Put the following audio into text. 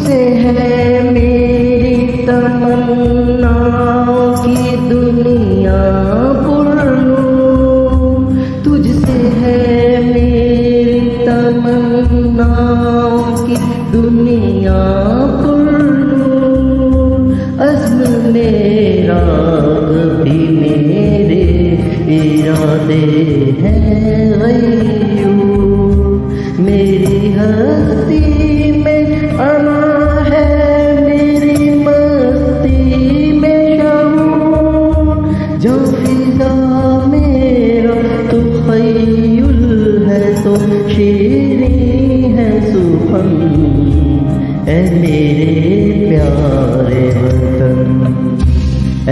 तुझसे है मेरी तमन्नाओं की दुनिया पुरनूर, तुझसे है मेरी तमन्नाओं की दुनिया पुरनूर। अज़्म मेरा भी मेरे इरादे हैं ग़य्यूर, मेरी हस्ती में अना है मेरी मस्ती में शऊर। जो फिज़ा मेरा तो ख़य्युल है तो शीरीं है सुख़न, ऐ मेरे प्यारे वतन, ऐ